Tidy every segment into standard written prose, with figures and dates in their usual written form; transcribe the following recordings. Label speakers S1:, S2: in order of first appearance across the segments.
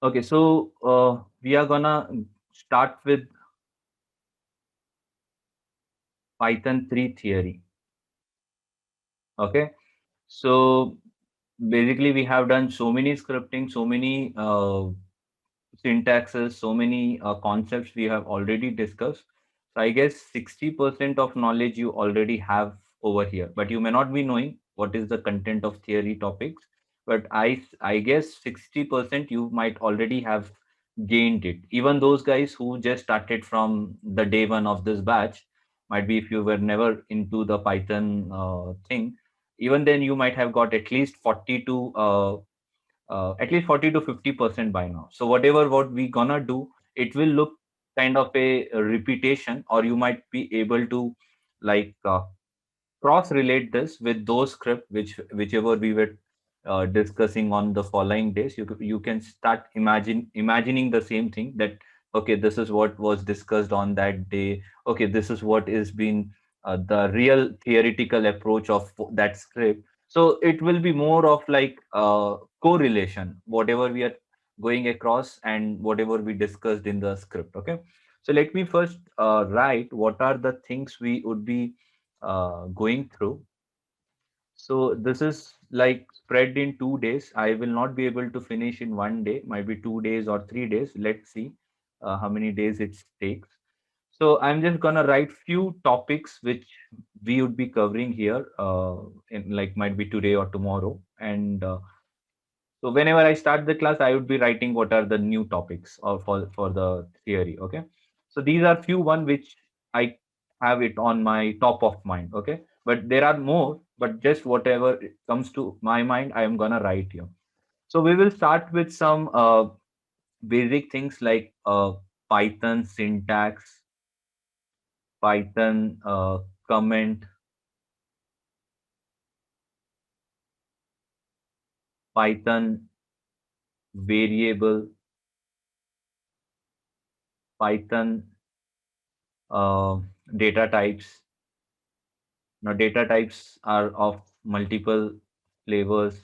S1: Okay, so we are gonna start with Python 3 theory. Okay, so basically we have done so many scripting, so many syntaxes, so many concepts we have already discussed. So I guess 60% of knowledge you already have over here, but you may not be knowing what is the content of theory topics. But I guess 60% you might already have gained it. Even those guys who just started from the day one of this batch, might be if you were never into the Python thing, even then you might have got at least 40 to 50% by now. So whatever what we gonna do, it will look kind of a repetition, or you might be able to like cross relate this with those script whichever we were discussing on the following days. You can start imagining the same thing, that okay, this is what was discussed on that day. Okay, this is what is been the real theoretical approach of that script. So it will be more of like correlation, whatever we are going across and whatever we discussed in the script. Okay, so let me first write what are the things we would be going through. So this is like spread in 2 days. I will not be able to finish in one day, might be 2 days or 3 days. Let's see how many days it takes. So I'm just gonna write few topics which we would be covering here, in like might be today or tomorrow. And so whenever I start the class, I would be writing what are the new topics or for the theory. Okay. So these are few one which I have it on my top of mind. Okay. But there are more, but just whatever it comes to my mind, I am gonna write here. So we will start with some basic things like Python syntax, Python comment, Python variable, Python uh, data types. Now, data types are of multiple flavors.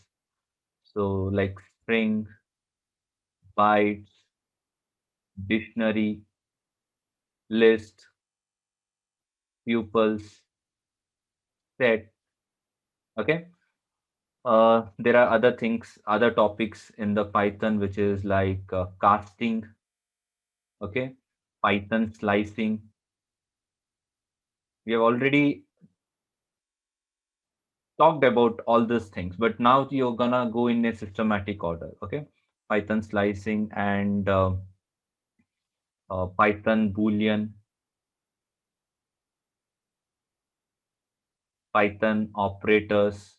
S1: So, like string, bytes, dictionary, list, tuples, set. Okay. There are other things, other topics in the Python, which is like casting. Okay. Python slicing. We have already talked about all these things, but now you're gonna go in a systematic order. Okay. Python slicing and Python boolean, Python operators.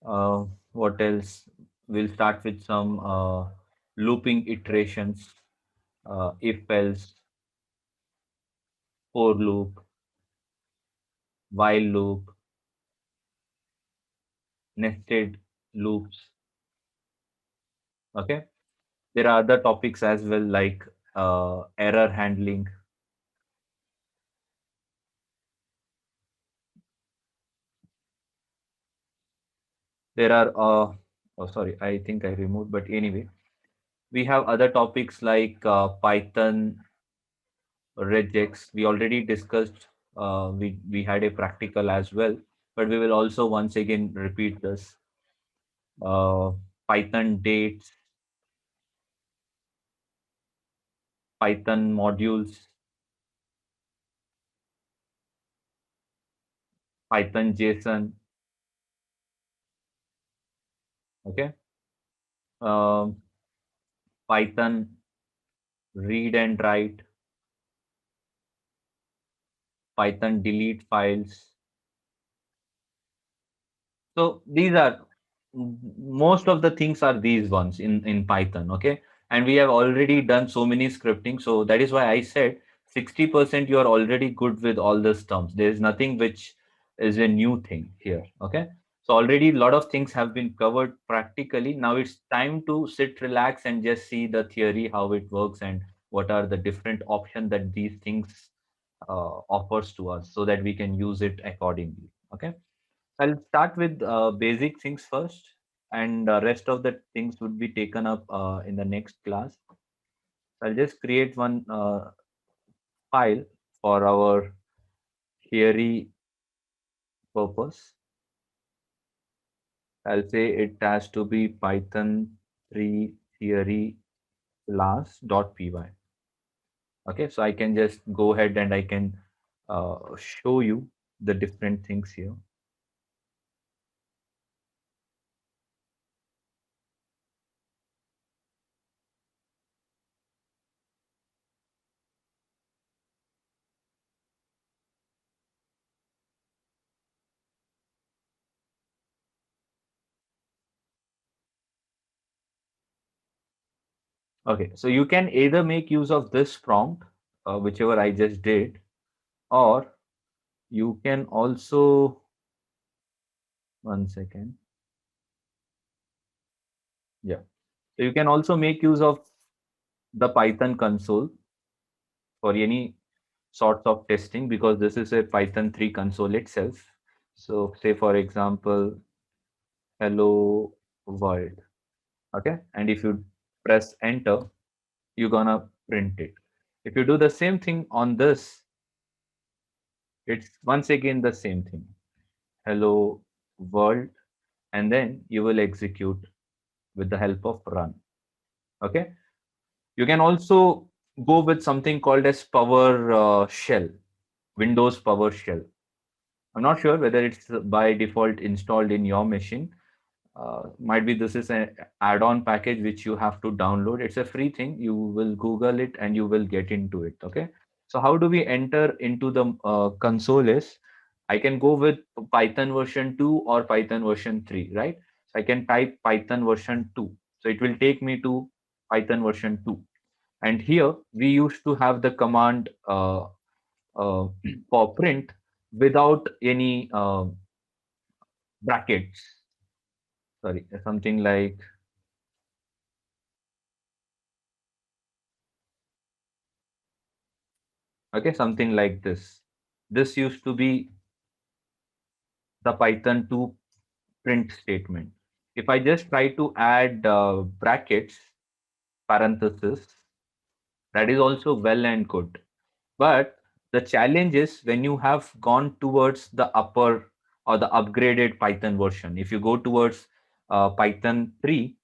S1: What else? We'll start with some looping iterations, if else, for loop, while loop, nested loops. Okay. There are other topics as well, like error handling. There are, oh, sorry, I think I removed, but anyway, we have other topics like Python regex. We already discussed, we had a practical as well, but we will also once again repeat this. Python dates, Python modules, Python JSON. Okay. Um, Python read and write, Python delete files. So these are most of the things are these ones in Python. Okay, and we have already done so many scripting, so that is why I said 60% you are already good with all these terms. There is nothing which is a new thing here. Okay, so already a lot of things have been covered practically. Now it's time to sit, relax, and just see the theory, how it works, and what are the different options that these things offers to us, so that we can use it accordingly. Okay. I'll start with basic things first. and rest of the things would be taken up in the next class. I'll just create one file for our theory purpose. I'll say it has to be Python 3 theory class.py. Okay, so I can just go ahead and I can show you the different things here. Okay, so you can either make use of this prompt, whichever I just did, or you can also, one second. Yeah. So you can also make use of the Python console for any sorts of testing, because this is a Python 3 console itself. So say for example, hello world. Okay. And if you press enter, you're gonna print it. If you do the same thing on this, it's once again the same thing. Hello world, and then you will execute with the help of run. Okay. You can also go with something called as PowerShell, Windows PowerShell. I'm not sure whether it's by default installed in your machine. Might be this is an add-on package which you have to download. It's a free thing. You will Google it and you will get into it. Okay. So how do we enter into the console is, I can go with Python version 2 or Python version 3, right? So I can type Python version 2. So it will take me to Python version 2. And here we used to have the command uh, for print without any brackets. Sorry, something like, okay, something like this. This used to be the Python 2 print statement. If I just try to add brackets, parenthesis, that is also well and good. But the challenge is when you have gone towards the upper or the upgraded Python version. If you go towards Python 3,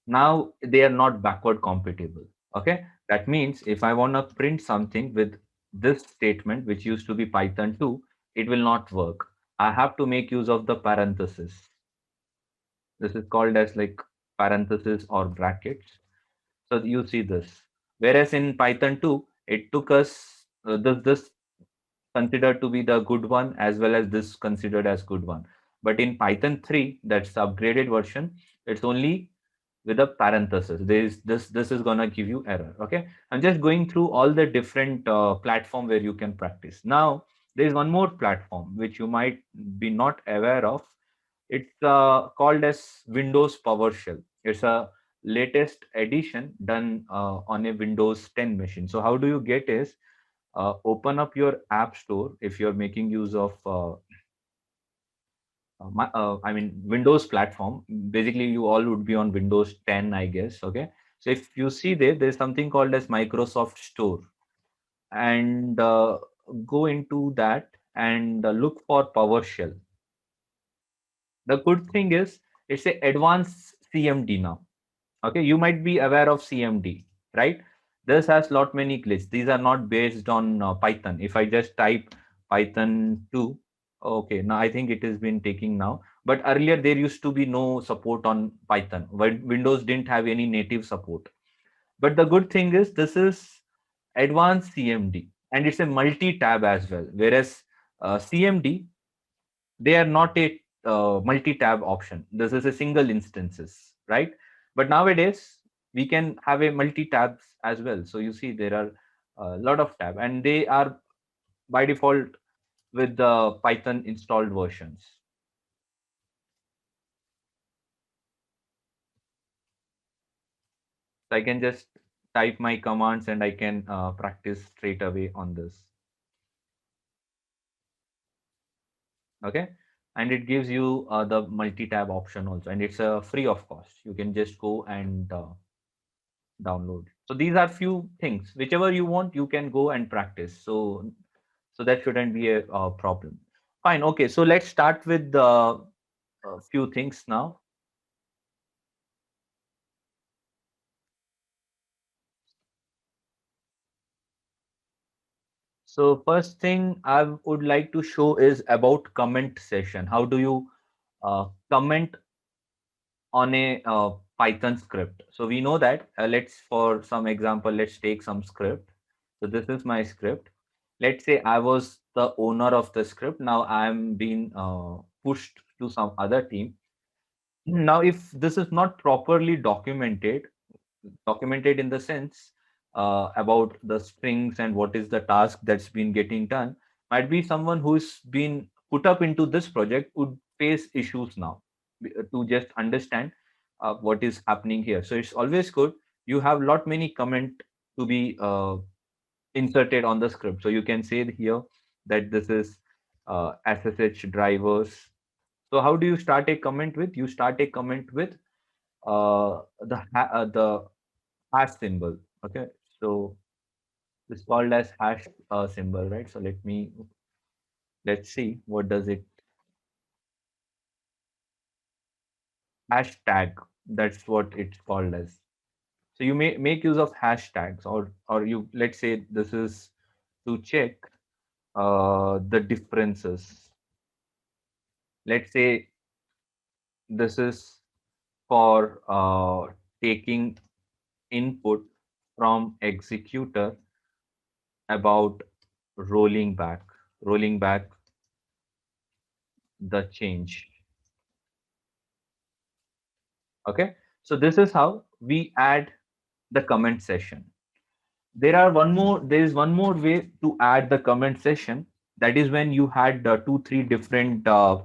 S1: now they are not backward compatible. Okay, that means if I want to print something with this statement, which used to be Python 2, it will not work. I have to make use of the parenthesis. This is called as like parenthesis or brackets. So you see this. Whereas in Python 2, it took us this considered to be the good one, as well as this considered as good one. But in Python 3, that's the upgraded version, it's only with a parenthesis. This is gonna give you error. Okay, I'm just going through all the different platform where you can practice. Now there is one more platform which you might be not aware of. It's called as Windows PowerShell. It's a latest edition done on a Windows 10 machine. So how do you get is, open up your app store if you're making use of I mean Windows platform. Basically, you all would be on Windows 10, I guess. Okay, so if you see there's something called as Microsoft Store, and go into that and look for PowerShell. The good thing is it's a advanced CMD now. Okay, you might be aware of CMD, right? This has lot many glitches. These are not based on Python. If I just type Python 2, okay, now I think it has been taking now. But earlier there used to be no support on Python. Windows didn't have any native support. But the good thing is this is advanced CMD and it's a multi-tab as well. Whereas CMD, they are not a multi-tab option. This is a single instances, right? But nowadays we can have a multi-tabs as well. So you see there are a lot of tab, and they are by default with the Python installed versions. So I can just type my commands and I can practice straight away on this. Okay, and it gives you the multi-tab option also, and it's free of cost. You can just go and download. So these are few things. Whichever you want, you can go and practice. So that shouldn't be a problem. Fine. Okay. So let's start with a few things now. So first thing I would like to show is about comment session. How do you comment on a Python script? So we know that. Let's, for some example, let's take some script. So this is my script. Let's say I was the owner of the script. Now I'm being pushed to some other team. Now, if this is not properly documented in the sense about the strings and what is the task that's been getting done, might be someone who's been put up into this project would face issues now to just understand what is happening here. So it's always good you have lot many comment to be inserted on the script. So you can say here that this is SSH drivers. So how do you start a comment with? You start a comment with the hash symbol. Okay, so it's called as hash symbol, right? So let's see what does it hashtag. That's what it's called as. So you may make use of hashtags, or you, let's say this is to check the differences. Let's say this is for taking input from executor about rolling back the change. Okay, so this is how we add the comment session. There is one more way to add the comment session. That is when you had two three different uh,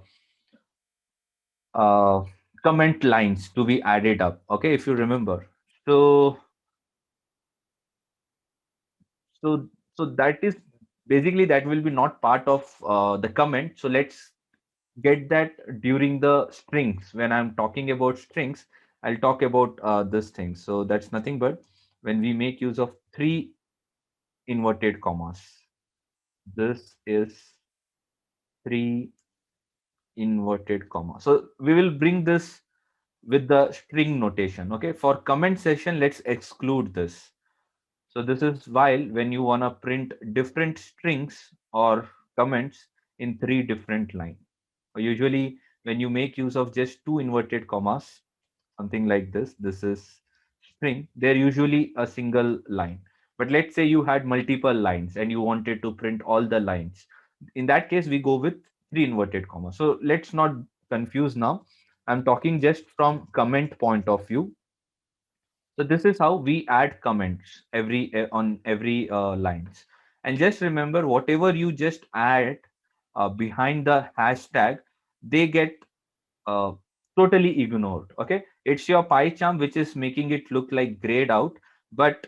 S1: comment lines to be added up. Okay, if you remember. So so so that is basically, that will be not part of the comment. So let's get that during the strings. When I'm talking about strings, I'll talk about this thing. So that's nothing but when we make use of three inverted commas. This is three inverted comma. So we will bring this with the string notation. Okay, for comment session, let's exclude this. So this is while when you want to print different strings or comments in three different lines. Usually, when you make use of just two inverted commas, something like this is string, they're usually a single line. But let's say you had multiple lines and you wanted to print all the lines. In that case, we go with three inverted commas. So let's not confuse now. I'm talking just from comment point of view. So this is how we add comments on every lines. And just remember, whatever you just add behind the hashtag, they get uh, totally ignored. Okay, it's your PyCharm which is making it look like grayed out, but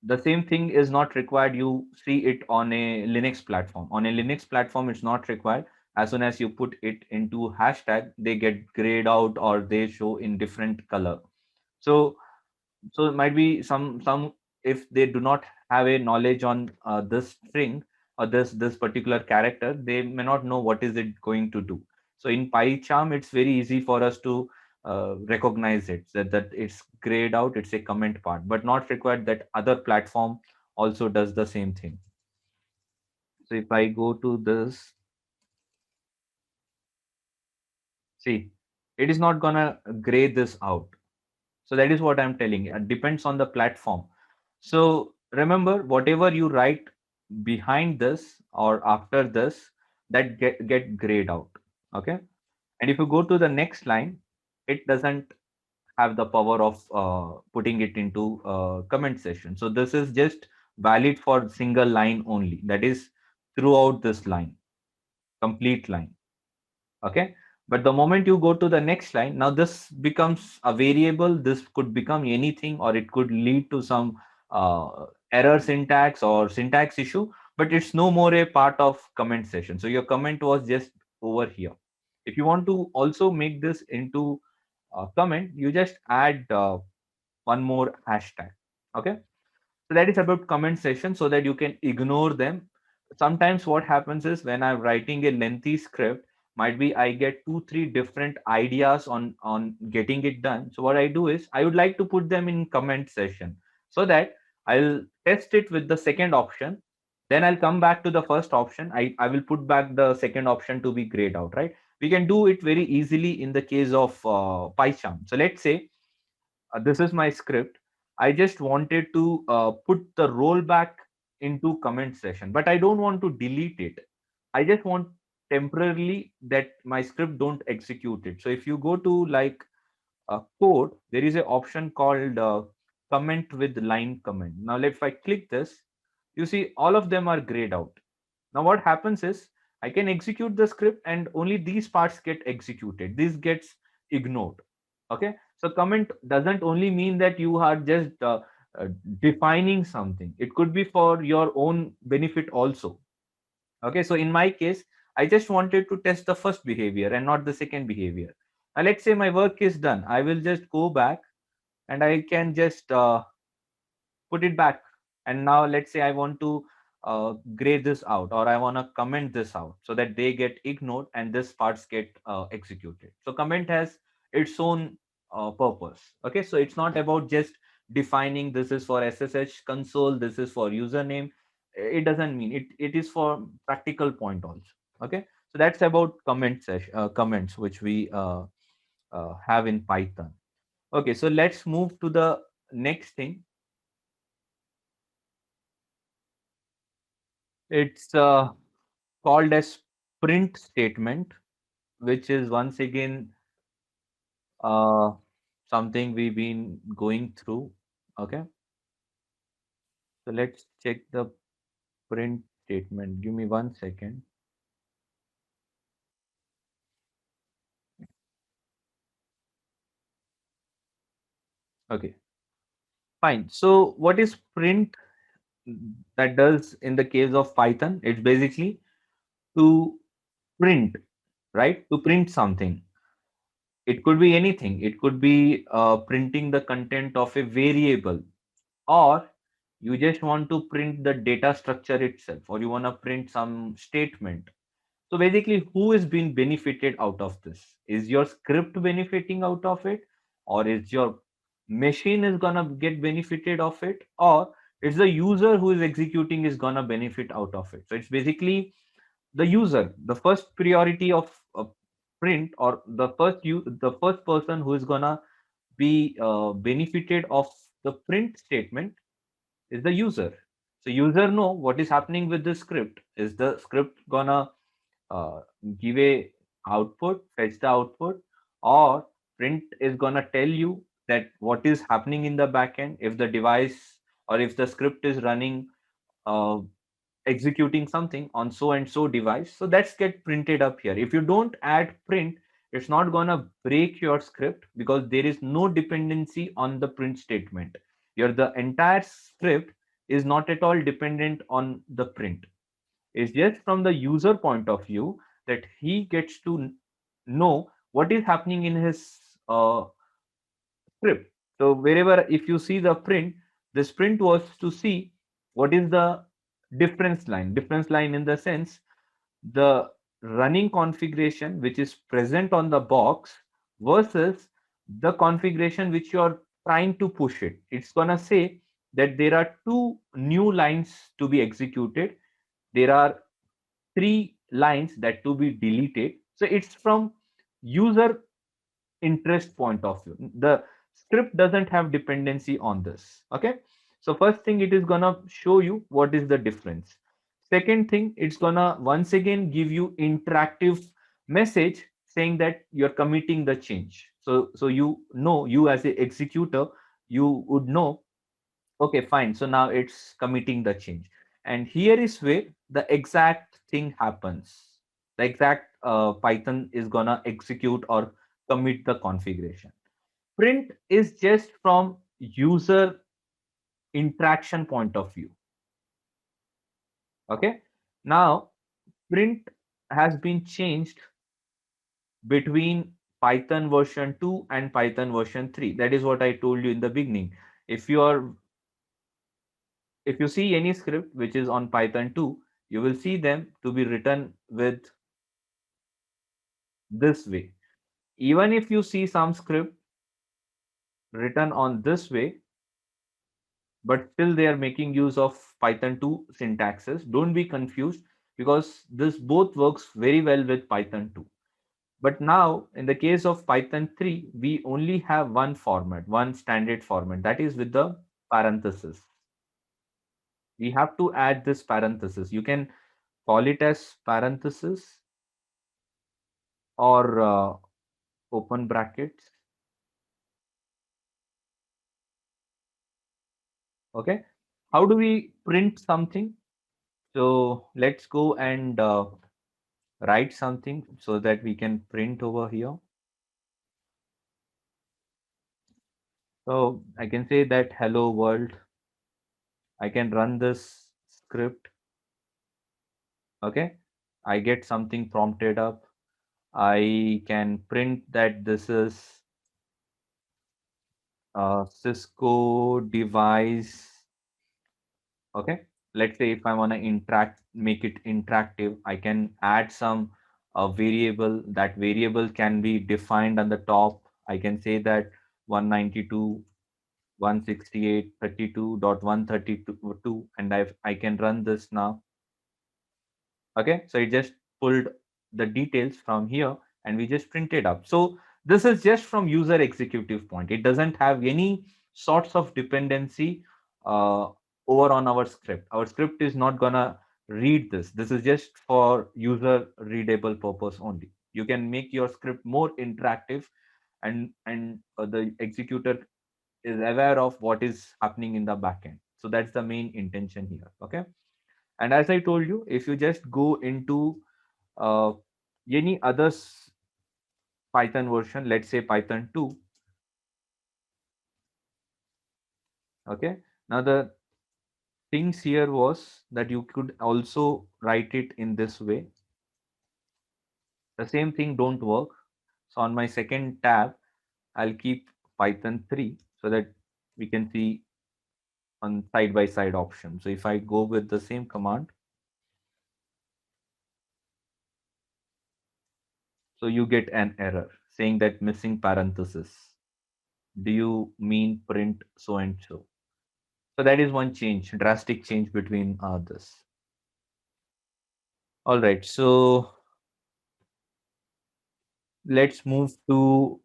S1: the same thing is not required. You see it on a Linux platform. On a Linux platform, it's not required. As soon as you put it into hashtag, they get grayed out or they show in different color. So it might be some, if they do not have a knowledge on this string or this particular character, they may not know what is it going to do. So in PyCharm, it's very easy for us to recognize it, that it's grayed out, it's a comment part, but not required that other platform also does the same thing. So if I go to this, see, it is not gonna gray this out. So that is what I'm telling you. It depends on the platform. So remember, whatever you write behind this or after this, that get grayed out. Okay. And if you go to the next line, it doesn't have the power of putting it into comment session. So this is just valid for single line only. That is throughout this line, complete line. Okay, but the moment you go to the next line, now this becomes a variable. This could become anything, or it could lead to some error syntax or syntax issue, but it's no more a part of comment session. So your comment was just over here. If you want to also make this into comment, you just add one more hashtag. Okay, so that is about comment session, so that you can ignore them. Sometimes what happens is, when I'm writing a lengthy script, might be I get 2 3 different ideas on getting it done. So what I do is, I would like to put them in comment session, so that I'll test it with the second option, then I'll come back to the first option. I will put back the second option to be grayed out, right? We can do it very easily in the case of Python. So let's say this is my script. I just wanted to put the rollback into comment session, but I don't want to delete it. I just want temporarily that my script don't execute it. So if you go to like code, there is an option called comment with line comment. Now, if I click this, you see all of them are grayed out. Now, what happens is, I can execute the script and only these parts get executed. This gets ignored. Okay. So comment doesn't only mean that you are just uh, defining something. It could be for your own benefit also. Okay. So in my case, I just wanted to test the first behavior and not the second behavior. Now, let's say my work is done. I will just go back and I can just put it back. And now let's say I want to gray this out, or I want to comment this out, so that they get ignored and this parts get executed. So comment has its own purpose. Okay, so it's not about just defining this is for SSH console, this is for username. It doesn't mean it. It is for practical point also. Okay, so that's about comments which we have in Python. Okay, so let's move to the next thing. It's called as print statement, which is once again uh, something we've been going through. Okay, so let's check the print statement. Give me 1 second. Okay, fine. So what is print that does in the case of Python? It's basically to print, right? To print something. It could be anything. It could be printing the content of a variable, or you just want to print the data structure itself, or you want to print some statement. So basically, who is being benefited out of this? Is your script benefiting out of it, or is your machine is gonna get benefited of it, or it's the user who is executing is gonna benefit out of it? So it's basically the user. The first priority of print, or the first person who is gonna be benefited of the print statement is the user. So user know what is happening with the script. Is the script gonna uh, give a output, fetch the output, or print is gonna tell you that what is happening in the backend, if the device or if the script is running uh, executing something on so and so device. So that's get printed up here. If you don't add print, it's not gonna break your script, because there is no dependency on the print statement. Your the entire script is not at all dependent on the print. It's just from the user point of view that he gets to know what is happening in his script. So wherever, if you see the print, this print was to see what is the difference line. Difference line in the sense, the running configuration which is present on the box versus the configuration which you are trying to push it. It's gonna say that there are two new lines to be executed. There are three lines that to be deleted. So it's from user interest point of view. The script doesn't have dependency on this. Okay, so first thing, it is gonna show you what is the difference. Second thing, it's gonna once again give you interactive message saying that you're committing the change. So you know, you as a executor, you would know, okay, fine, so now it's committing the change. And here is where the exact thing happens. The exact Python is gonna execute or commit the configuration. Print is just from user interaction point of view. Okay, now print has been changed between Python version 2 and Python version 3. That is what I told you in the beginning. If you are if you see any script which is on Python 2, you will see them to be written with this way. Even if you see some script written on this way, but still they are making use of Python 2 syntaxes. Don't be confused because this both works very well with Python 2. But now, in the case of Python 3, we only have one format, one standard format, that is with the parenthesis. We have to add this parenthesis. You can call it as parenthesis or open brackets. Okay. How do we print something? So let's go and write something so that we can print over here. So I can say that hello world. I can run this script. Okay. I get something prompted up. I can print that this is a Cisco device. Okay. Let's say if I want to interact, make it interactive, I can add some variable. That variable can be defined on the top. I can say that 192.168.32.132 and I can run this now. Okay, so it just pulled the details from here and we just printed up. So this is just from user executive point. It doesn't have any sorts of dependency uh, over on our script. Our script is not gonna read this. This is just for user readable purpose only. You can make your script more interactive and the executor is aware of what is happening in the backend. So that's the main intention here. Okay, and as I told you, if you just go into uh, any other Python version, let's say Python 2, okay. Now the things here was that you could also write it in this way. The same thing don't work. So on my second tab, I'll keep Python 3 so that we can see on side by side option. So if I go with the same command, so you get an error saying that missing parenthesis. Do you mean print so and so? So that is one change, drastic change between this. All right, so let's move to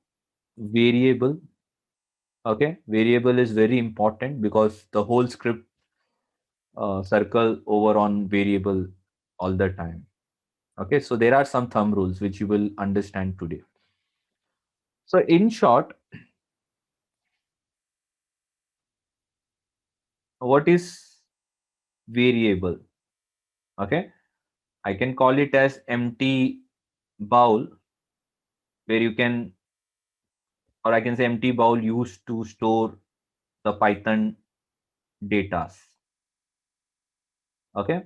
S1: variable. Okay, variable is very important because the whole script circle over on variable all the time. Okay, so there are some thumb rules which you will understand today. So in short, what is variable? Okay, I can call it as empty bowl where you can, or I can say empty bowl used to store the Python data. Okay,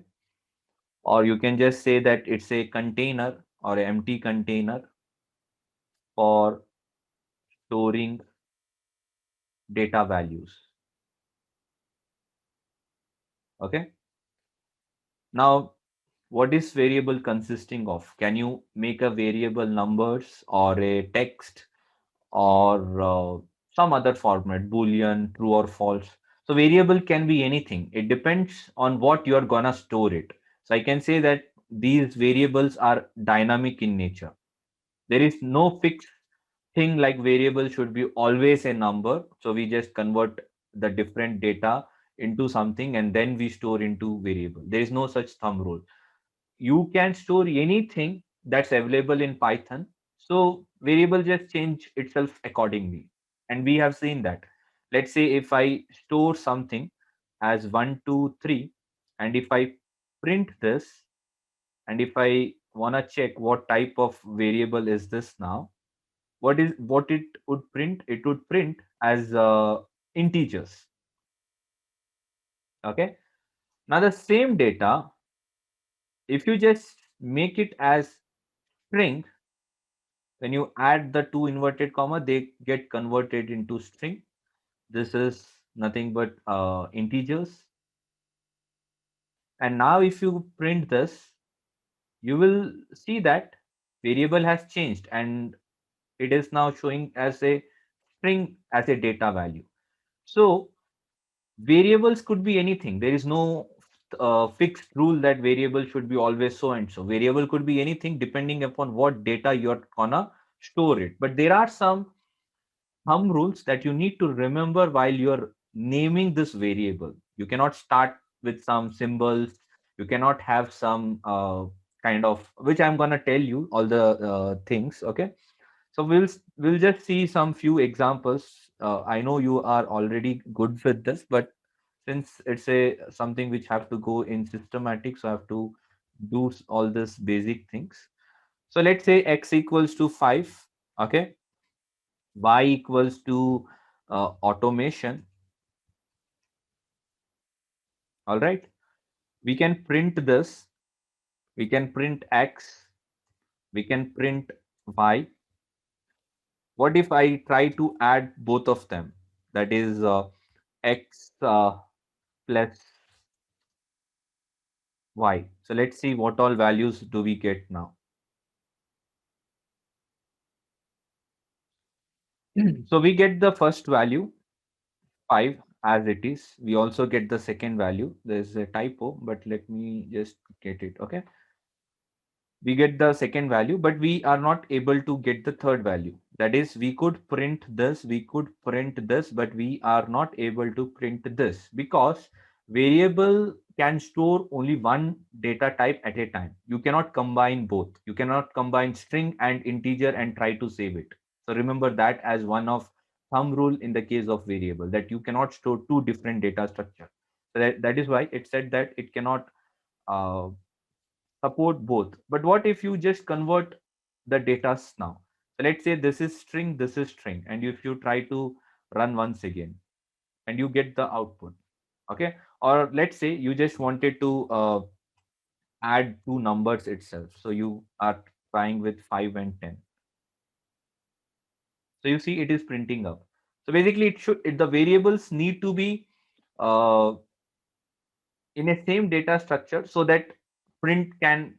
S1: or you can just say that it's a container or an empty container for storing data values. Okay, now what is variable consisting of? Can you make a variable numbers or a text or some other format, boolean, true or false? So variable can be anything. It depends on what you're gonna store it. So I can say that these variables are dynamic in nature. There is no fixed thing like variable should be always a number. So we just convert the different data into something and then we store into variable. There is no such thumb rule. You can store anything that's available in Python. So variable just change itself accordingly. And we have seen that. Let's say if I store something as 1, 2, 3, and if I print this, and if I want to check what type of variable is this now, what it would print? It would print as integers. Okay. Now the same data, if you just make it as string, When you add the two inverted comma, they get converted into string. This is nothing but integers. And now if you print this, you will see that variable has changed and it is now showing as a string as a data value. So variables could be anything. There is no fixed rule that variable should be always so and so. Variable could be anything depending upon what data you're gonna store it. But there are some thumb rules that you need to remember while you're naming this variable. You cannot start with some symbols. You cannot have some kind of, which I'm gonna tell you all the things. Okay, so we'll just see some few examples. I know you are already good with this, but since it's a something which have to go in systematic, so I have to do all this basic things. So let's say x equals to 5. Okay, y equals to automation. All right, we can print this. We can print x. We can print y. What if I try to add both of them? That is x plus y. So let's see what all values do we get now. So we get the first value 5 as it is. We also get the second value. There's a typo, but let me just get it. Okay, we get the second value, but we are not able to get the third value. That is, we could print this, we could print this, but we are not able to print this because variable can store only one data type at a time. You cannot combine both. You cannot combine string and integer and try to save it. So remember that as one of thumb rule in the case of variable, that you cannot store two different data structure. So that is why it said that it cannot uh, support both. But what if you just convert the data now? So let's say this is string, and if you try to run once again, and you get the output, okay? Or let's say you just wanted to add two numbers itself. So you are trying with 5 and 10. So you see it is printing up. So basically, the variables need to be uh, in a same data structure so that print can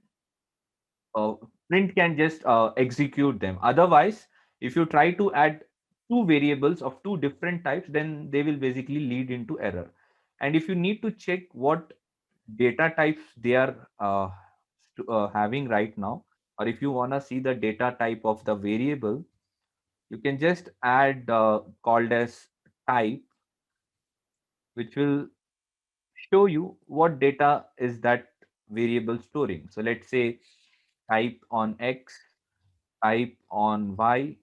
S1: uh, print can just execute them. Otherwise, if you try to add two variables of two different types, then they will basically lead into error. And if you need to check what data types they are having right now, or if you want to see the data type of the variable, you can just add called as type, which will show you what data is that variable storing. So let's say type on x, type on y,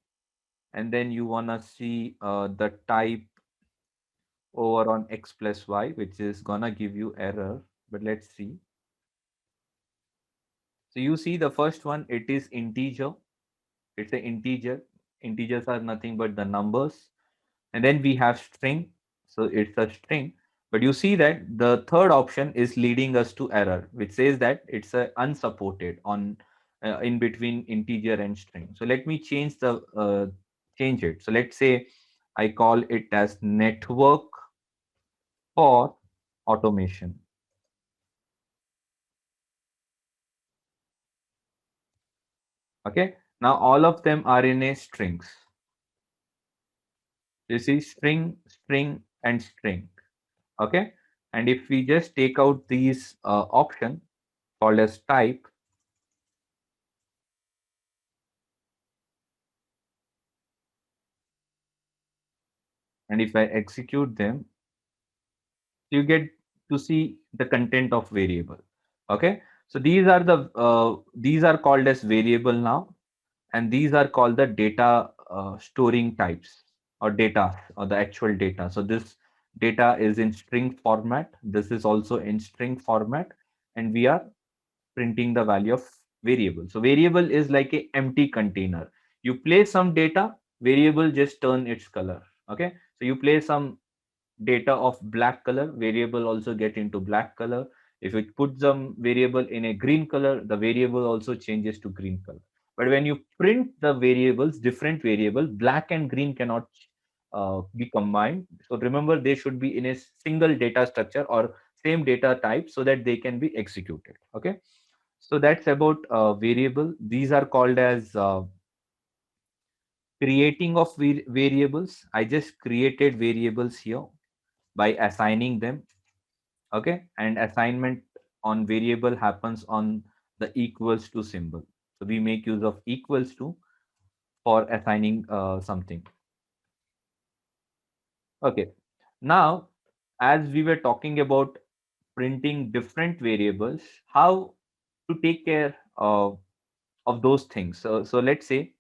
S1: and then you want to see the type over on x plus y, which is gonna give you error. But let's see. So you see the first one, it is integer. It's an integer. Integers are nothing but the numbers. And then we have string. So it's a string. But you see that the third option is leading us to error, which says that it's a unsupported on in between integer and string. So let me change it. So let's say I call it as network for automation. Okay. Now all of them are in a strings. You see string, string, and string. Okay. And if we just take out these option called as type, and if I execute them, you get to see the content of variable. Okay. So these are called as variable now, and these are called the data storing types or data or the actual data. So this data is in string format. This is also in string format, and we are printing the value of variable. So variable is like a empty container. You place some data, variable just turn its color. Okay. So you place some data of black color, variable also get into black color. If it put some variable in a green color, the variable also changes to green color. But when you print the variables, different variable, black and green cannot be combined. So remember, they should be in a single data structure or same data type so that they can be executed. Okay. So that's about variable. These are called as creating of variables. I just created variables here by assigning them. Okay. And assignment on variable happens on the equals to symbol. So we make use of equals to for assigning something. Okay. Now, as we were talking about printing different variables, how to take care of those things. So let's say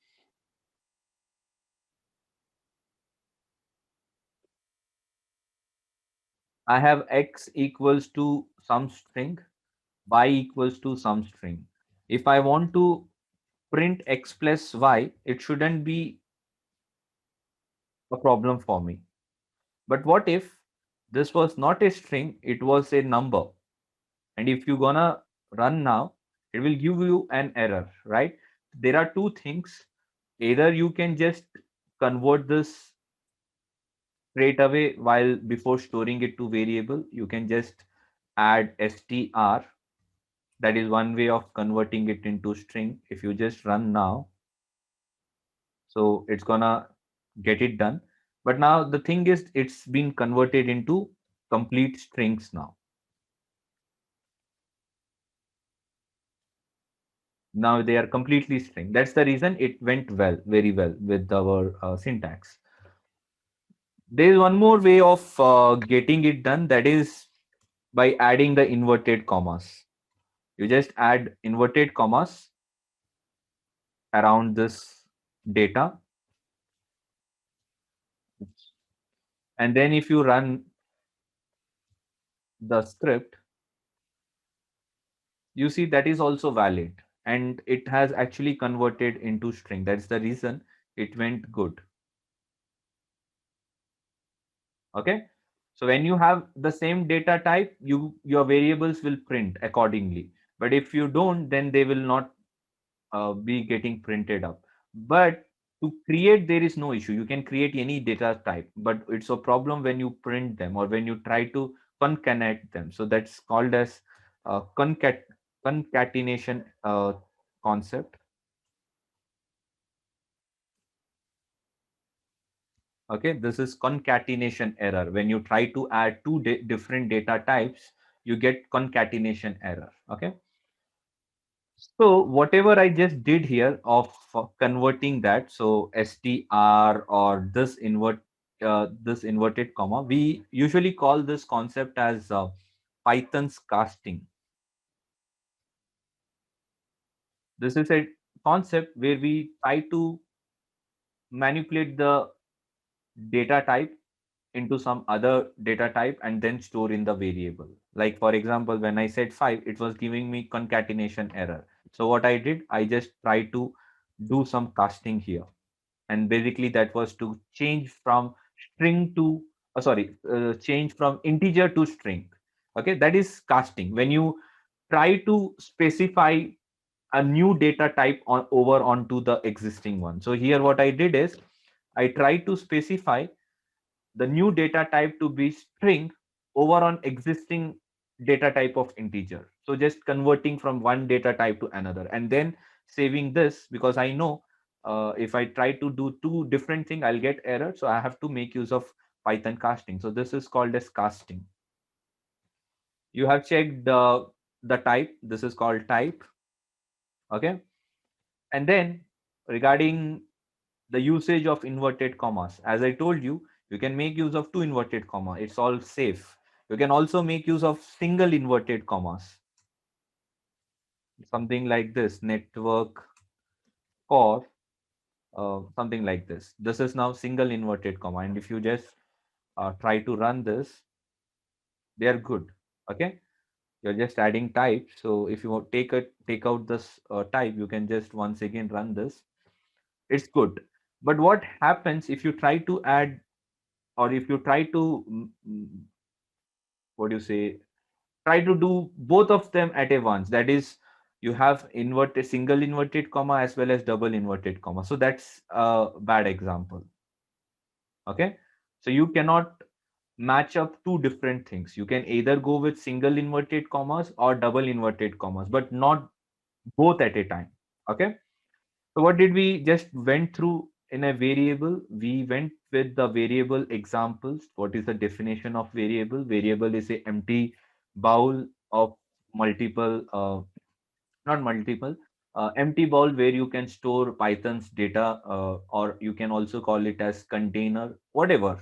S1: I have x equals to some string, y equals to some string. If I want to print x plus y, it shouldn't be a problem for me. But what if this was not a string, it was a number? And if you're gonna run now, it will give you an error, right? There are two things. Either you can just convert this straight away while before storing it to variable, you can just add str. That is one way of converting it into string. If you just run now, so it's gonna get it done. But now the thing is, it's been converted into complete strings now. Now they are completely string. That's the reason it went well, very well with our syntax. There is one more way of getting it done, that is by adding the inverted commas. You just add inverted commas around this data, and then if you run the script, you see that is also valid, and it has actually converted into string. That's the reason it went good. Okay. So when you have the same data type, your variables will print accordingly. But if you don't, then they will not be getting printed up. But to create, there is no issue. You can create any data type, but it's a problem when you print them or when you try to concatenate them. So that's called as concatenation concept. Okay, this is concatenation error. When you try to add two different data types, you get concatenation error. Okay. So whatever I just did here of converting that, so str or this inverted comma, we usually call this concept as Python's casting. This is a concept where we try to manipulate the data type into some other data type and then store in the variable. Like for example, when I said 5, it was giving me concatenation error. So what I did, I just tried to do some casting here. And basically that was to change from string to, change from integer to string. Okay, that is casting. When you try to specify a new data type on over onto the existing one. So here what I did is I tried to specify the new data type to be string over on existing data type of integer. So just converting from one data type to another and then saving this, because I know if I try to do two different things, I'll get error. So I have to make use of Python casting. So this is called as casting. You have checked the type. This is called type. Okay. And then regarding the usage of inverted commas, as I told you, you can make use of two inverted comma. It's all safe. You can also make use of single inverted commas, something like this, network core, something like this. This is now single inverted comma, and if you just try to run this, they are good. Okay, you're just adding type. So if you want take out this type, you can just once again run this. It's good. But what happens if you try to add, or if you try to what do you say, try to do both of them at a once? That is, you have inverted single inverted comma as well as double inverted comma. So that's a bad example. Okay. So you cannot match up two different things. You can either go with single inverted commas or double inverted commas, but not both at a time. Okay. So what did we just went through in a variable? We went with the variable examples. What is the definition of variable? Variable is a empty bowl of multiple, not multiple, empty bowl where you can store Python's data, or you can also call it as container, whatever,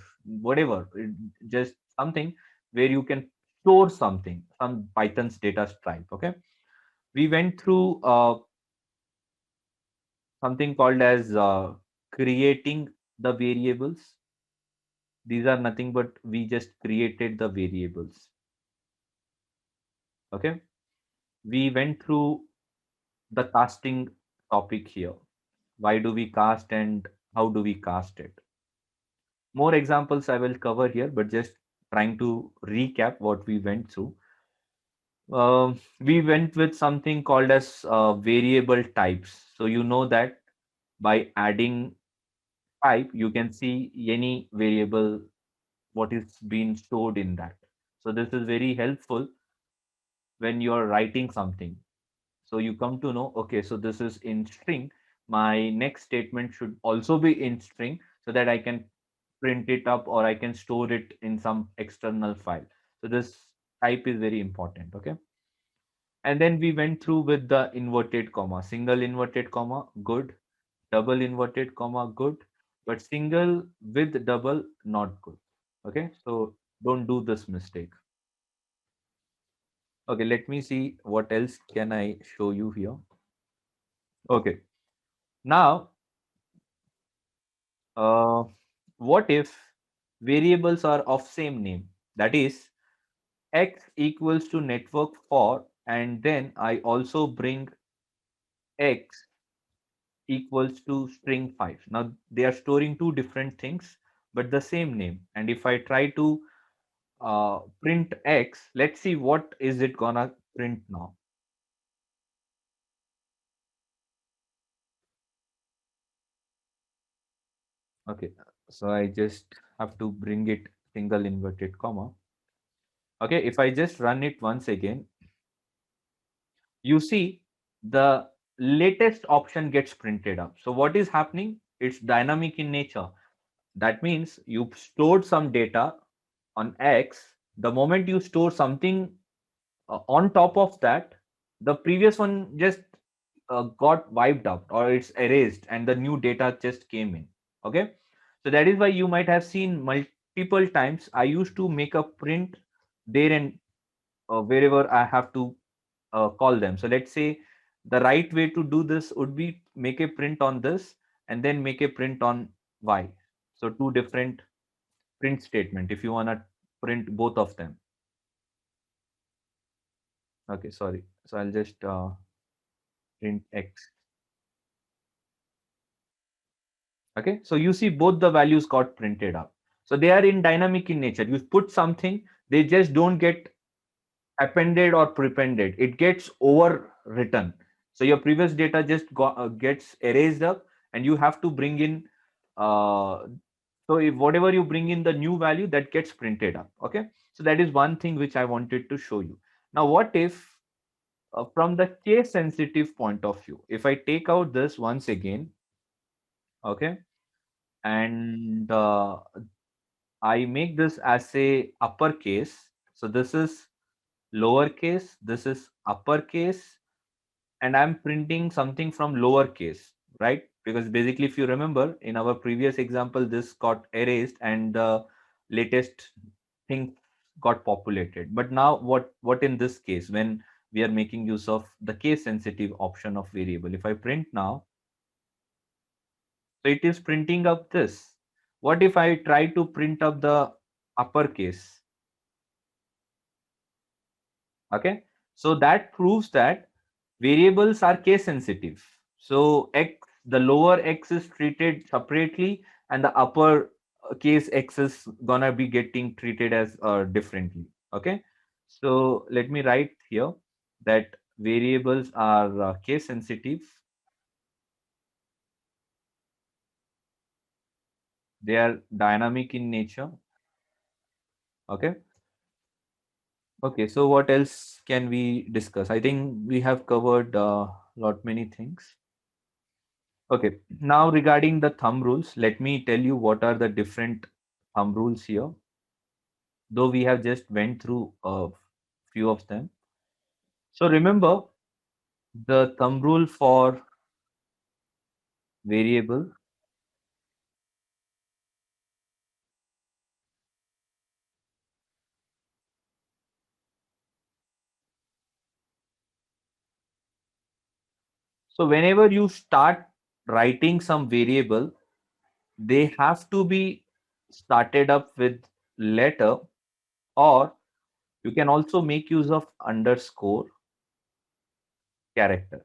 S1: just something where you can store something, some Python's data type. Okay, we went through something called as creating the variables. These are nothing but we just created the variables. Okay, we went through the casting topic here. Why do we cast and how do we cast it? More examples I will cover here, but just trying to recap what we went through. We went with something called as variable types. So you know that by adding type, you can see any variable what is being stored in that. So this is very helpful when you're writing something. So you come to know, okay, so this is in string. My next statement should also be in string so that I can print it up or I can store it in some external file. So this type is very important. Okay. And then we went through with the inverted comma, single inverted comma, good, double inverted comma, good, but single with double, not good. Okay. So don't do this mistake. Okay. Let me see what else can I show you here. Okay. Now, uh, what if variables are of same name? That is, x equals to network for, and then I also bring x equals to string 5. Now they are storing two different things, but the same name. And if I try to print x, let's see what is it gonna print now. Okay, so I just have to bring it single inverted comma. Okay, if I just run it once again, you see the latest option gets printed up. So what is happening? It's dynamic in nature. That means you stored some data on X. The moment you store something on top of that, the previous one just got wiped out or it's erased and the new data just came in. Okay. So that is why you might have seen multiple times I used to make a print there and wherever I have to call them. So let's say the right way to do this would be make a print on this and then make a print on Y. So two different print statement if you want to print both of them. Okay, sorry. So I'll just print X. Okay, so you see both the values got printed up. So they are in dynamic in nature. You put something, they just don't get appended or prepended. It gets overwritten. So your previous data just gets erased up, and you have to bring in. So if whatever you bring in the new value that gets printed up. Okay, so that is one thing which I wanted to show you. Now, what if from the case sensitive point of view, if I take out this once again, okay, and I make this as a uppercase. So this is lowercase, this is uppercase, and I'm printing something from lowercase, right? Because basically, if you remember in our previous example, this got erased and the latest thing got populated. But now, what in this case when we are making use of the case sensitive option of variable? If I print now, so it is printing up this. What if I try to print up the uppercase? Okay, so that proves that variables are case sensitive. So x, the lower x is treated separately, and the upper case x is gonna be getting treated as differently. Okay, so let me write here that variables are case sensitive. They are dynamic in nature. Okay. Okay. So what else can we discuss? I think we have covered lot many things. Okay. Now regarding the thumb rules, let me tell you what are the different thumb rules here. Though we have just went through a few of them. So remember the thumb rule for variable. So whenever you start writing some variable, they have to be started up with letter, or you can also make use of underscore character.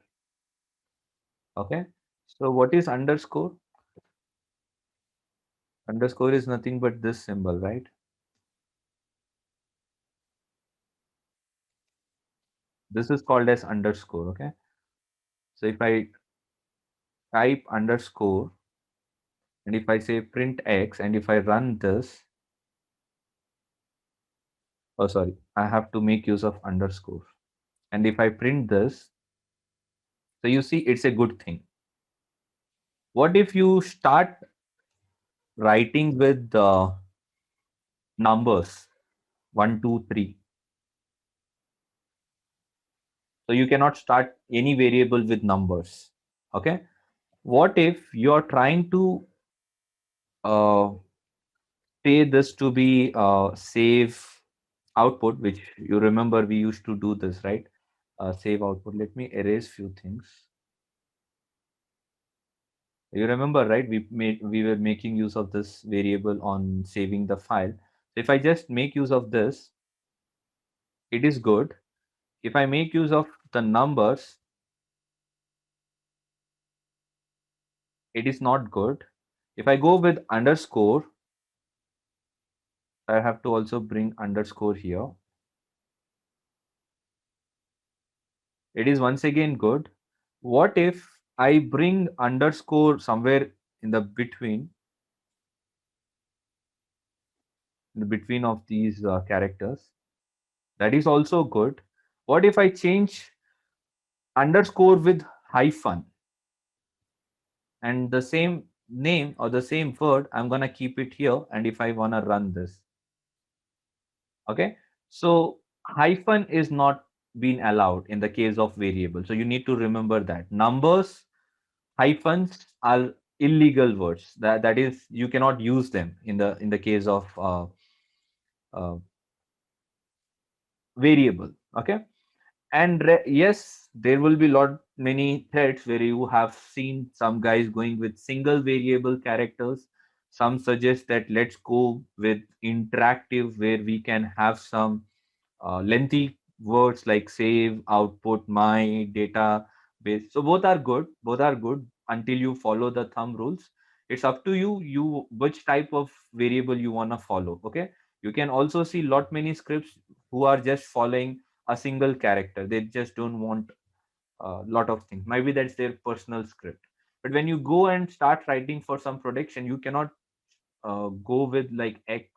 S1: Okay. So what is underscore? Underscore is nothing but this symbol, right? This is called as underscore. Okay. So if I type underscore and if I say print x and if I run this, oh sorry, I have to make use of underscore. And if I print this, so you see it's a good thing. What if you start writing with numbers 1, 2, 3? So you cannot start any variable with numbers. Okay. What if you're trying to uh, say this to be save output, which you remember we used to do this, right? Save output. Let me erase few things. You remember, right? We were making use of this variable on saving the file. So if I just make use of this, it is good. If I make use of the numbers, it is not good. If I go with underscore, I have to also bring underscore here. It is once again good. What if I bring underscore somewhere in the between of these characters? That is also good. What if I change underscore with hyphen and the same name or the same word? I'm gonna keep it here, and if I wanna run this, okay. So hyphen is not being allowed in the case of variable. So you need to remember that numbers hyphens are illegal words. That is, you cannot use them in the case of uh, variable. Okay. And yes, there will be lot many threads where you have seen some guys going with single variable characters. Some suggest that let's go with interactive, where we can have some lengthy words like save, output, my, data base. So both are good. Both are good until you follow the thumb rules. It's up to you. You which type of variable you wanna follow. Okay. You can also see lot many scripts who are just following a single character. They just don't want a lot of things. Maybe that's their personal script. But when you go and start writing for some production, you cannot go with like X,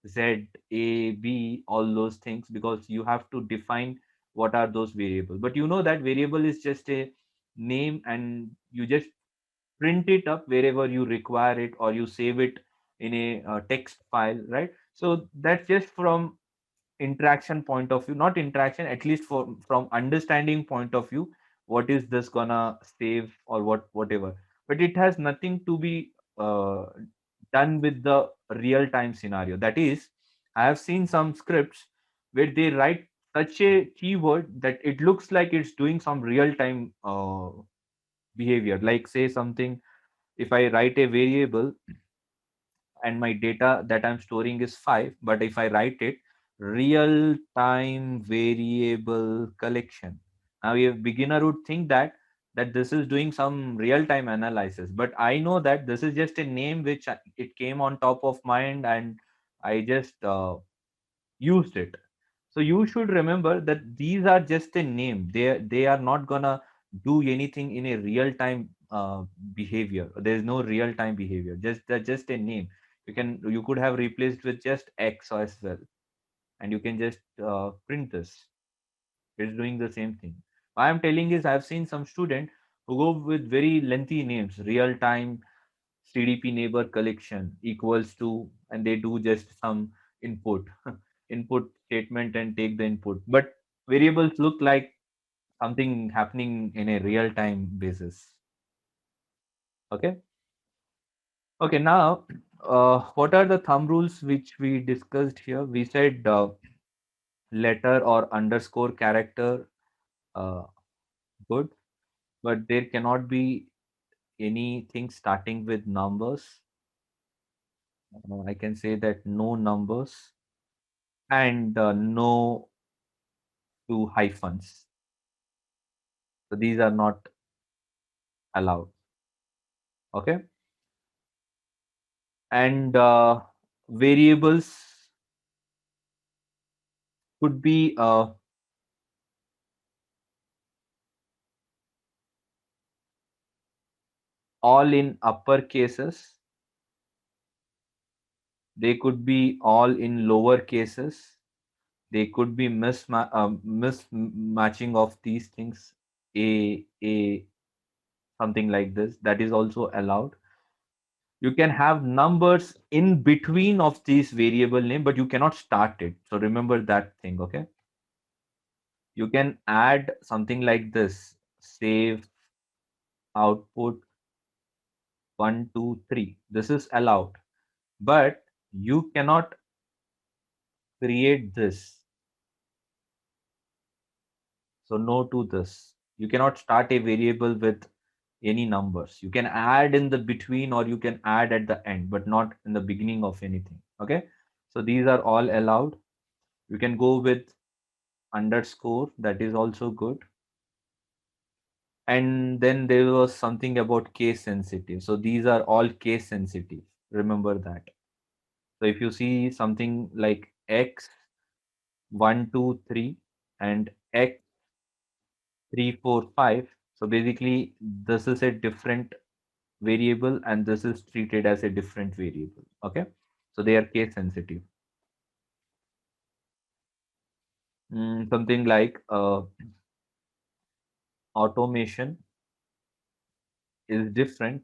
S1: Z, A, B, all those things, because you have to define what are those variables. But you know that variable is just a name, and you just print it up wherever you require it, or you save it in a text file, right? So that's just from interaction point of view, not interaction, at least for from understanding point of view, what is this gonna save or whatever. But it has nothing to be done with the real time scenario. That is, I have seen some scripts where they write such a keyword that it looks like it's doing some real time behavior, like say something. If I write a variable and my data that I'm storing is 5, but if I write it real time variable collection, now a beginner would think that this is doing some real time analysis, but I know that this is just a name which it came on top of mind, and I just used it. So you should remember that these are just a name. They are not gonna do anything in a real time behavior. There is no real time behavior. Just a name. You could have replaced with just X as well, and you can just print this. It's doing the same thing. Why I'm telling is I've seen some student who go with very lengthy names, real time CDP neighbor collection equals to, and they do just some input, input statement and take the input. But variables look like something happening in a real time basis. Okay. Okay. Now, what are the thumb rules which we discussed here? We said letter or underscore character, uh, good, but there cannot be anything starting with numbers. I can say that no numbers and no to hyphens. So these are not allowed. Okay. And variables could be all in upper cases. They could be all in lower cases. They could be mismatching of these things. A something like this. That is also allowed. You can have numbers in between of these variable name, but you cannot start it. So remember that thing. Okay. You can add something like this: save output 1 2 3. This is allowed, but you cannot create this. So no to this. You cannot start a variable with any numbers. You can add in the between or you can add at the end, but not in the beginning of anything. Okay. So these are all allowed. You can go with underscore. That is also good. And then there was something about case sensitive. So these are all case sensitive. Remember that. So if you see something like x 1 2 3 and x 3 4 5, so basically this is a different variable and this is treated as a different variable. Okay. So they are case sensitive. Something like automation is different.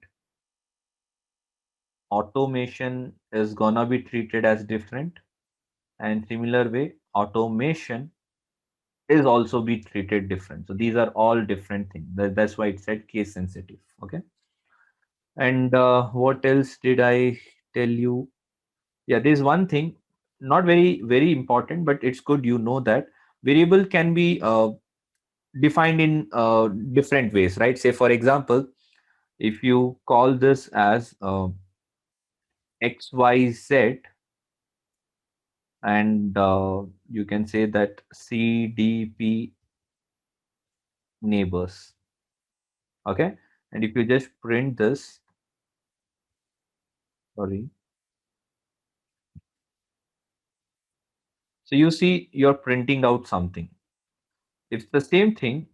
S1: Automation is gonna be treated as different, and similar way automation is also be treated different. So these are all different things. That's why it said case sensitive. Okay. And what else did I tell you? Yeah, there's one thing, not very important, but it's good you know that variable can be defined in different ways, right? Say for example, if you call this as xyz, and you can say that cdp neighbors. Okay. And if you just print this, sorry, so you see you're printing out something. It's the same thing.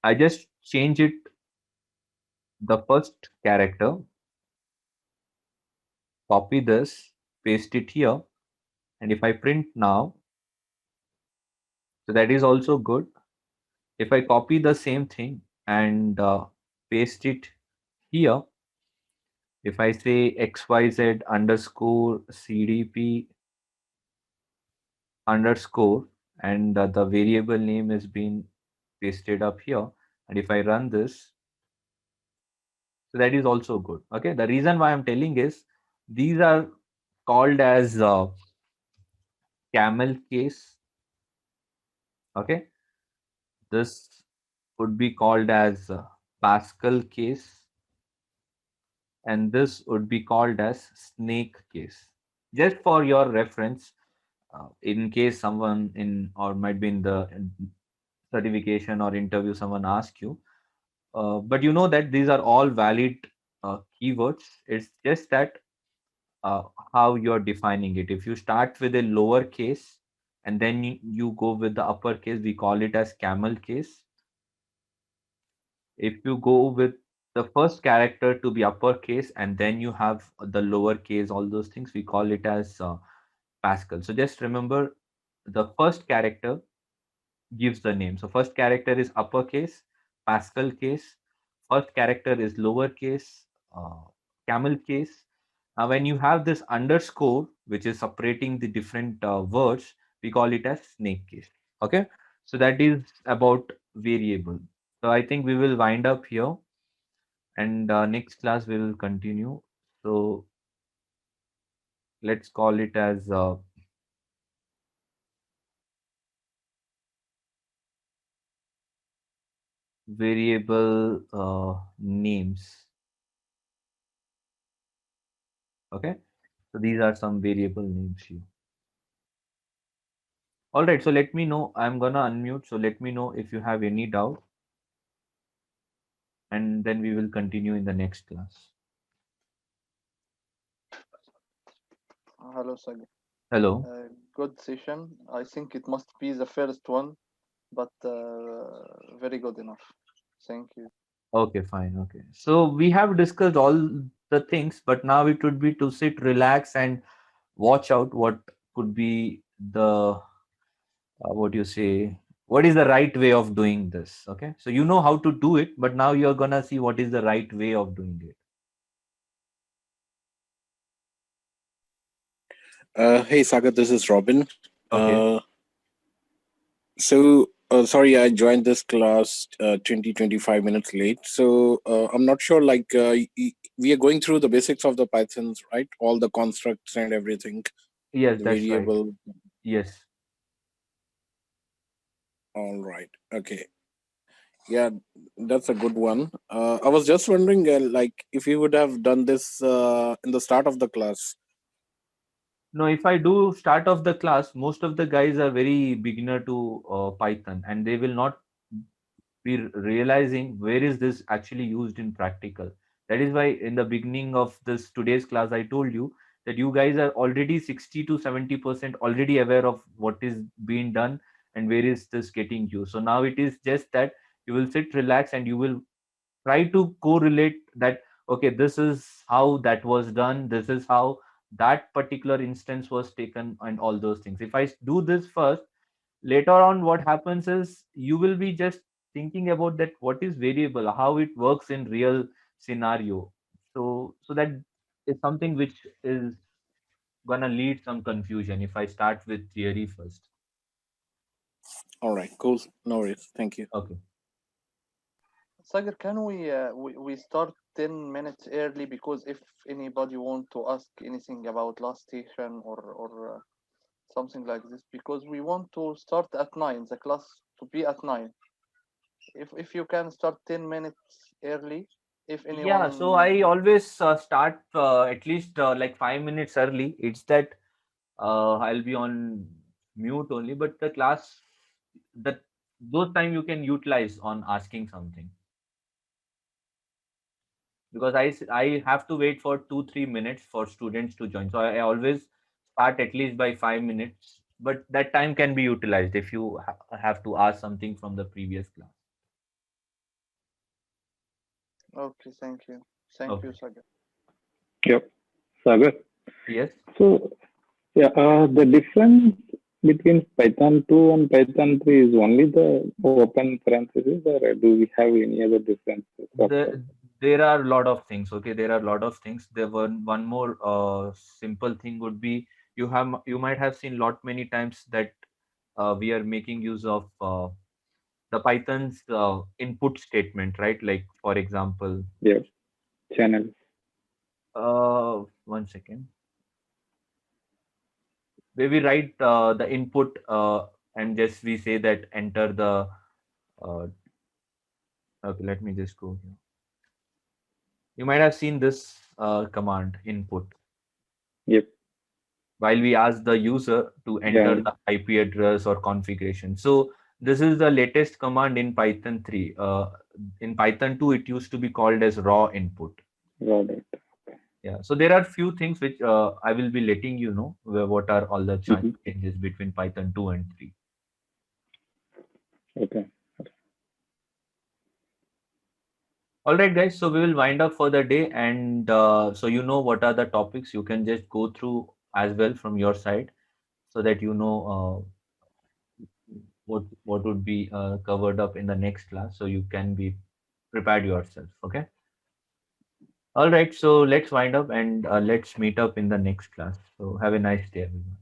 S1: I just change it, the first character, copy this, paste it here, and if I print now, so that is also good. If I copy the same thing and paste it here, if I say xyz underscore cdp underscore, and the variable name is being pasted up here, and if I run this, so that is also good. Okay. The reason why I'm telling is these are called as camel case. Okay. This would be called as Pascal case, and this would be called as snake case. Just for your reference, in case someone in or might be in the certification or interview, someone asks you, but you know that these are all valid keywords. It's just that how you're defining it. If you start with a lower case, and then you go with the uppercase, we call it as camel case. If you go with the first character to be uppercase and then you have the lowercase, all those things, we call it as Pascal. So just remember, the first character gives the name. So first character is uppercase, Pascal case. First character is lowercase, uh, camel case. Now, when you have this underscore, which is separating the different words, we call it as snake case. Okay, so that is about variable. So I think we will wind up here, and next class we will continue. So let's call it as variable names. Okay, so these are some variable names here. All right, so let me know. I'm gonna unmute. So let me know if you have any doubt, and then we will continue in the next class.
S2: Hello, Sagar.
S1: Hello.
S2: Good session. I think it must be the first one, but very good enough. Thank you.
S1: Okay, fine. Okay. So we have discussed all the things, but now it would be to sit, relax, and watch out what could be the what you say. What is the right way of doing this? Okay. So you know how to do it, but now you're gonna see what is the right way of doing it.
S3: Hey Sagar, this is Robin.
S1: Okay.
S3: Sorry, I joined this class 20, 25 minutes late. I'm not sure, we are going through the basics of the Pythons, right? All the constructs and everything,
S1: Yes,
S3: the
S1: that's right.
S3: variable.
S1: Yes.
S3: All right. Okay. Yeah, that's a good one. I was just wondering, if you would have done this in the start of the class.
S1: No, if I do start off the class, most of the guys are very beginner to Python, and they will not be realizing where is this actually used in practical. That is why in the beginning of this today's class, I told you that you guys are already 60 to 70% already aware of what is being done and where is this getting used. So now it is just that you will sit, relax, and you will try to correlate that, okay, this is how that was done, this is how that particular instance was taken, and all those things. If I do this first, later on what happens is you will be just thinking about that what is variable, how it works in real scenario. So that is something which is gonna lead some confusion if I start with theory first.
S3: All right, cool. No worries. Thank you.
S1: Okay.
S2: Sagar, can we start 10 minutes early, because if anybody want to ask anything about last station or something like this, because we want to start at 9, the class to be at 9. If you can start 10 minutes early, if
S1: Yeah, so
S2: anyone.
S1: I always start at least like 5 minutes early. It's that I'll be on mute only, but the class, that those time you can utilize on asking something, because I have to wait for 2 3 minutes for students to join. So I always start at least by 5 minutes, but that time can be utilized if you have to ask something from the previous class.
S2: Okay, thank you. Thank you,
S1: Okay.
S2: Sagar.
S4: Yep. Sagar.
S1: Yes.
S4: So, yeah, the difference between Python 2 and Python 3 is only the open parentheses, or do we have any other differences after?
S1: There are a lot of things. Okay, there are a lot of things. There were one more simple thing would be, you might have seen lot many times that we are making use of the Python's input statement, right? Like for example,
S4: Yeah, channels.
S1: one second, where we write the input and just we say that enter the okay, let me just go here. You might have seen this command input,
S4: Yep.
S1: while we ask the user to enter
S4: Yeah,
S1: the IP address or configuration. So this is the latest command in Python 3. In Python 2, it used to be called as raw input.
S4: got it.
S1: Yeah. So there are few things which I will be letting you know what are all the
S4: Mhm.
S1: changes between Python 2 and 3.
S4: Okay.
S1: All right, guys. So we will wind up for the day, and so you know what are the topics. You can just go through as well from your side, so that you know what would be covered up in the next class, so you can be prepared yourself. Okay. All right. So let's wind up and let's meet up in the next class. So have a nice day, everyone.